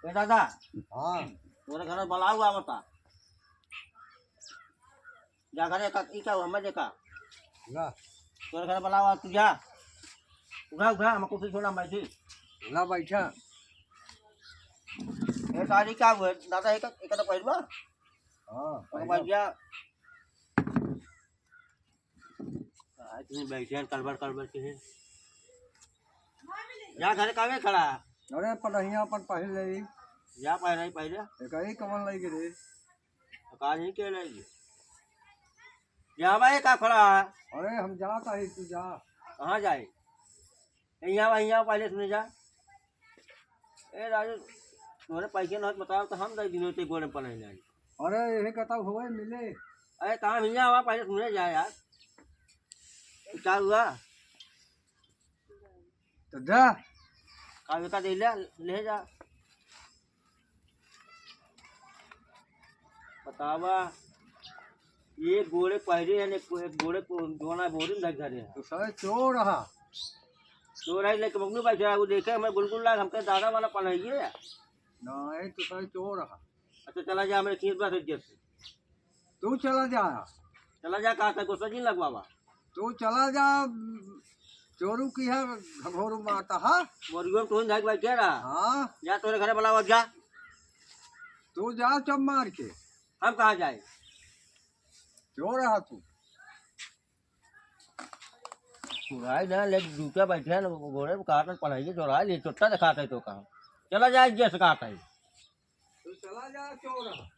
ए दादा हाँ तोरे घर बला हुआ बता जा घरे का ई का हमें देखा ना तोरे घर बला हुआ तू जा उठा उठा हम कुछ छोड़ा बैठी ना बैठा ए तारी का हुआ दादा एक एक तो पहलवा हाँ और बैठ जा आज नहीं बैठे कलबर के है जा घरे कावे खड़ा अरे पढ़िया पर पहल ले जा पहले पहले एक ही कमल लग रे काज नहीं के लेगी जा भाई का खड़ा है अरे हम जाता ही तू जा कहाँ जाए यहाँ पहले सुने जा ए राजू तुम्हारे पैसे न बताओ तो हम दे दिनों से गोड़े पर नहीं जाए अरे यही कहता हुए मिले अरे कहाँ मिल जाओ पहले सुने जा यार क्या हुआ तो जा काव्य का दे ले जा बतावा ये गोड़े पहले है गोड़े को दोना बोरी में घर है तो सारे चोर रहा तो रही लेके मगनू बैठा वो देखे मैं गुलगुल लाग हमके दादा वाला पढ़ाइए नहीं तो सारे चोर रहा अच्छा चला जा मेरे खींच बस इज्जत से तू चला जा कहा था गुस्सा जी लगवावा तू चला जा चोरू की है घघोरू माता हा मुर्गियों में तू जाके बैठे रहा हाँ जा तोरे घरे बुलावा जा तू जा चब मार के हम कहाँ जाए चोर रहा तू चुराई ना ले जूता बैठे हैं घोड़े में काटन पढ़ाइए चुराई ले चुट्टा दिखाते तो कहा चला जाए जैसे कहा था तू चला जा चोर रहा